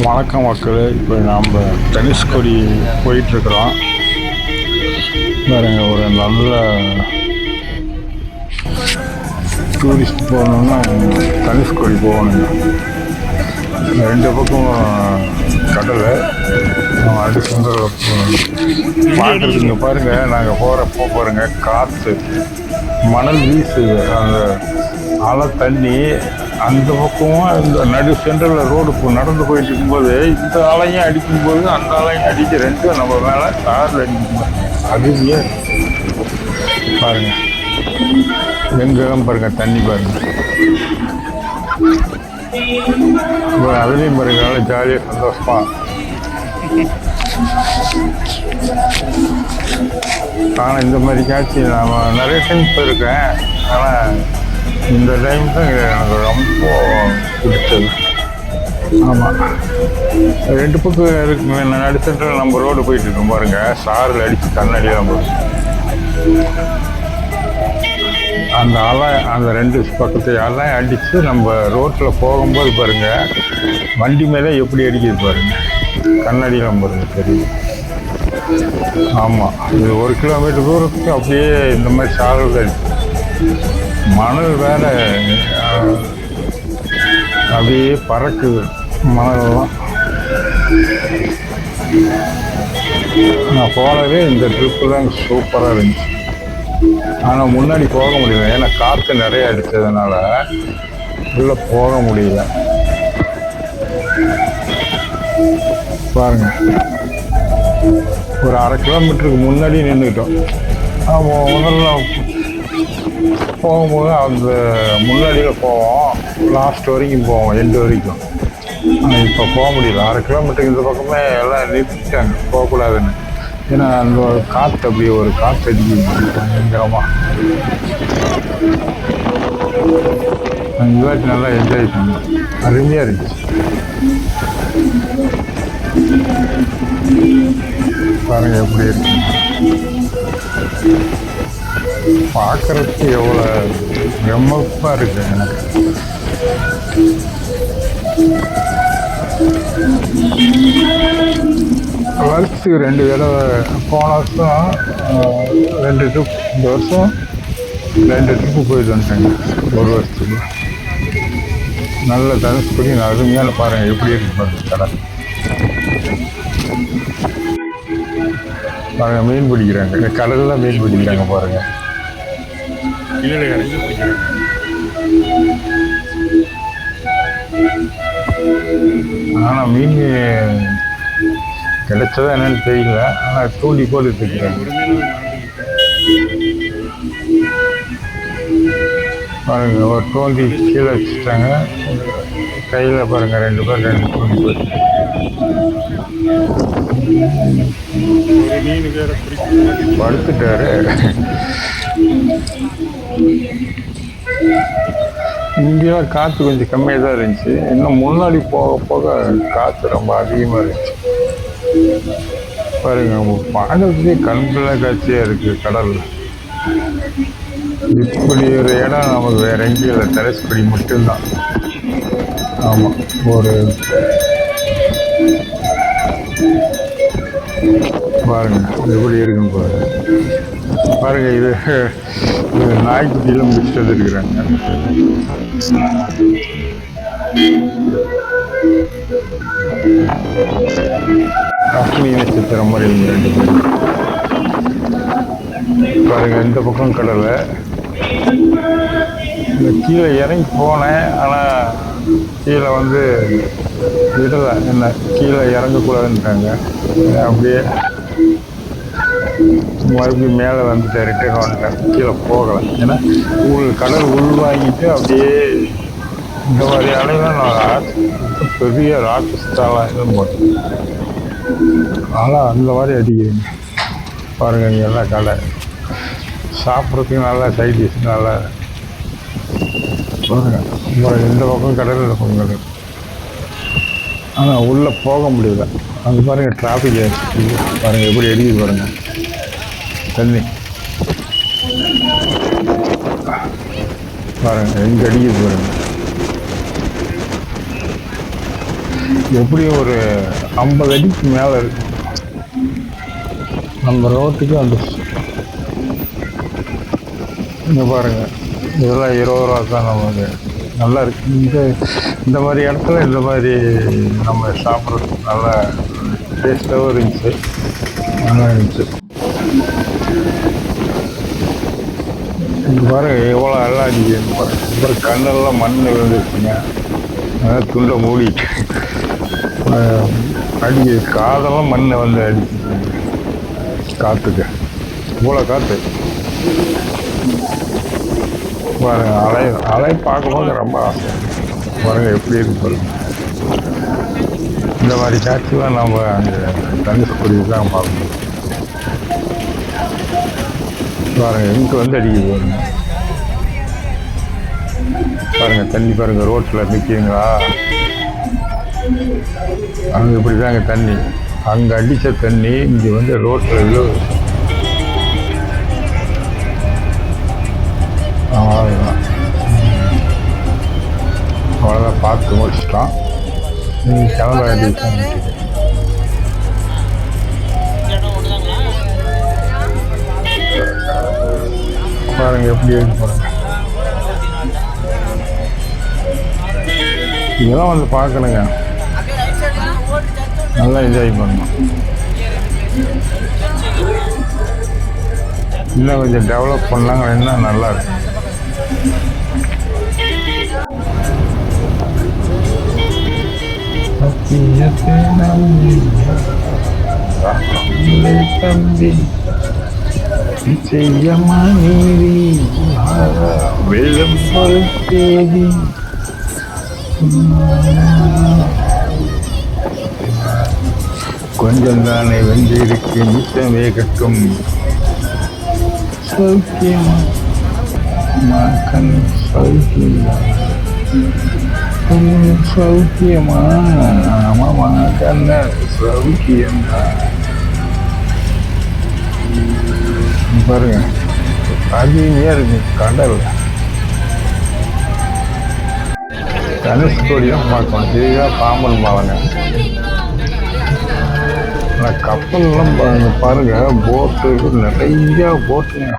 வணக்கம் மக்களே. இப்போ நாம் தனுஷ்கோடி போயிட்டுருக்குறோம். பாருங்க, ஒரு நல்ல டூரிஸ்ட் போகணுன்னா தனுஷ்கோடி போகணுங்க. ரெண்டு பக்கம் கடலை அடி சுந்தர பார்க்குறதுங்க. பாருங்கள், நாங்கள் போகிறப்போ பாருங்கள், காற்று மணல் வீசுது, அந்த அலை தண்ணி அந்த பக்கமும் இந்த நடு சென்ட்ரலில் ரோடு நடந்து போயிட்டு இருக்கும்போது இந்த அலையும் அடிக்கும்போது அந்த அலையும் அடிக்க ரெண்டும் நம்ம மேலே காரில் அடிக்கும்போது அதுவே பாருங்க. எங்கெல்லாம் பாருங்க தண்ணி பாருங்க. அதுலேயும் பாருங்க, நல்லா ஜாலியாக சந்தோஷமா. ஆனால் இந்த மாதிரி காட்சி நான் நிறைய டைம் போயிருக்கேன். ஆனால் இந்த டைம் தான் எனக்கு ரொம்ப பிடிச்சது. ஆமாம், ரெண்டு பக்கம் இருக்குங்க. நடு சென்டரில் நம்ம ரோடு போயிட்டு இருக்கோம் பாருங்க, சாரில் அடித்து கண்ணடியெல்லாம் போகும். அந்த அலை அந்த ரெண்டு பக்கத்து அலை அடித்து நம்ம ரோட்டில் போகும்போது பாருங்க, வண்டி மேலே எப்படி அடிக்குது பாருங்க, கண்ணடியெல்லாம் பாருங்க தெரியும். ஆமாம், இது 1 கிலோமீட்டர் தூரத்துக்கு அப்படியே இந்த மாதிரி சாரல் அடிச்சு, மணல் வேற அப்படியே பறக்குது மணல்லாம். நான் போனதே இந்த ட்ரிப்பு தான் சூப்பராக இருந்துச்சு. ஆனால் முன்னாடி போக முடியல, ஏன்னா காற்று நிறைய அடித்ததுனால உள்ளே போக முடியல. பாருங்க, ஒரு 1/2 கிலோமீட்டருக்கு முன்னாடி நின்றுக்கிட்டோம். முதல்ல போகும்போது அந்த முன்னாடியில் போவோம், லாஸ்ட் வரைக்கும் போவோம், எண்டு வரைக்கும். ஆனால் இப்போ போக முடியல. 1/2 கிலோமீட்டருக்கு இந்த பக்கமே எல்லாம் நிறுத்திட்டாங்க, போகக்கூடாதுன்னு. ஏன்னா அந்த காற்று அப்படியே ஒரு காற்று அடிக்குது பயங்கரமாக. இவாட்டி நல்லா என்ஜாய் பண்ணோம், அருமையாக இருந்துச்சு. பாருங்க எப்படி இருக்கு, பார்க்கறதுக்கு எவ்வளோ பிரமிப்பாக இருக்கு எனக்கு. வருஷத்துக்கு 2 தடவை, போன வருஷம் 2 ட்ரிப், இந்த வருஷம் 2 ட்ரிப்பு போயிட்டு வந்துட்டேங்க ஒரு வருஷத்துக்கு. நல்ல தனுஷ்கோடி அருமையான பாருங்கள் எப்படி இருக்கு பாருங்க. பாருங்க, மீன் பிடிக்கிறாங்க, கடலில் மீன் பிடிக்கிறாங்க பாருங்க. ஆனால் மீன் கிடைச்சதா என்னன்னு தெரியல, ஆனால் தூண்டி போட்டு இருக்கிறாங்க பாருங்க. ஒரு தூண்டி கீழே வச்சுட்டாங்க, கையில் பாருங்க 2 பேர் 2 தூண்டி போட்டு. படுத்துட்டாரு. இங்கேயும் காற்று கொஞ்சம் கம்மியாக தான் இருந்துச்சு, இன்னும் முன்னாடி போக போக காற்று ரொம்ப அதிகமாக இருந்துச்சு. பாருங்க, பார்க்கறதுக்கே கண்பில்லா காட்சியாக இருக்குது கடலில். இப்படி ஒரு இடம் நமக்கு வேற எங்கேயும் இல்லை, தனுஷ்கோடி மட்டும்தான். ஆமாம், ஒரு பாருங்க எப்படி இருக்குன்னு பாருங்க. பாருங்க, இது நாய்க்குட்டியெல்லாம் முடிச்சுட்டு வந்துருக்குறாங்க. அக்னி நட்சத்திரம் மாதிரி 2 பேரும் பாருங்க. இந்த பக்கம் கடலை, இந்த கீழே இறங்கி போனேன், ஆனால் கீழே வந்து விடலை, என்ன கீழே இறங்கக்கூடாதுன்ட்டாங்க. அப்படியே மறுபடியும் மேலே வந்துட்டேன், ரிட்டர்ன் வந்துட்டேன், கீழே போகலை. ஏன்னா கடல் உள்வாங்கிட்டு அப்படியே இந்த மாதிரி அலையெல்லாம் நான் பெரிய ராட்சஸ்தாலாம் எதுவும் போட்டேன். ஆனால் அந்த மாதிரி அடிக்கிறீங்க பாருங்கள். இங்கே எல்லாம் கடை, சாப்பிட்றதுக்கு நல்லா சைட் டிஷ் நல்லா பாருங்கள். இந்த பக்கம் கடல், இந்த பக்கம் கடல். ஆனால் உள்ளே போக முடியல. அங்கே பாருங்கள், டிராஃபிக் ஆகிடுச்சு. பாருங்கள் எப்படி அடிக்குது பாருங்கள் தண்ணி. பாருங்கள் எங்கே அடிக்குது பாருங்கள். எப்படியும் ஒரு 50 அடிக்கு மேலே இருக்கு. நம்ம ரோட்டுக்கு வந்துடுச்சு. இங்கே பாருங்க, இதெல்லாம் 20 ரூபா தான். நமக்கு நல்லா இருக்கு. இந்த மாதிரி இடத்துல இந்த மாதிரி நம்ம சாப்பிட்றது நல்லா டேஸ்ட்டாகவும் இருந்துச்சு, நல்லா இருந்துச்சு. இங்கே பாருங்க எவ்வளோ எல்லாம் அடிக்குது பாருங்க. அப்புறம் கண்ணெல்லாம் மண் விழுந்துருச்சுங்க. அதான் துண்டை மூடிட்டு அடிக்குது. காதெல்லாம் மண்ணை வந்து அடிச்சு காற்றுக்கு. இவ்வளோ காற்று பாருங்க. அலை பார்க்கும்போது ரொம்ப ஆசை. பாருங்க எப்படி இருக்கு பாருங்க. இந்த மாதிரி காட்சிலாம் நம்ம அங்கே தனுஷ்கோடி தான் பார்க்கணும். பாருங்க இங்கே வந்து அடிக்குது பாருங்க. பாருங்க தண்ணி பாருங்க, ரோட்டில் நிற்கிங்களா? அங்கே இப்படி தாங்க தண்ணி. அங்கே அடித்த தண்ணி இங்கே வந்து ரோட்டில் விழுவுது. அவ்வளோதான், அவ்வளோதான். பார்த்து முடிச்சிட்டோம். நீங்கள் கிளம்ப வேண்டியது. பாருங்க எப்படி இருக்கு பாருங்க. இதெல்லாம் வந்து பார்க்கணுங்க, நல்லா என்ஜாய் பண்ணணும். இன்னும் கொஞ்சம் டெவலப் பண்ணாங்க, இன்னும் நல்லா இருக்கும். தம்பி செய்யமா நீதி வெள்ளம் தேதி கொஞ்சம் தானே வென்றிருக்கு மிச்சம் வேகட்டும். சௌக்கியமா கண் சௌக்கியமா சௌக்கியமா ஆமாமா கண்ண சௌக்கியமா. பாருங்க அருமையா இருக்கு. கடல் தனுஷ்கோடியும் பார்க்கணும். இதுதான் பாம்பன் பாலங்க. கப்பல்லாம் பாருங்க, போட்டு நிறைய போட்டுங்க.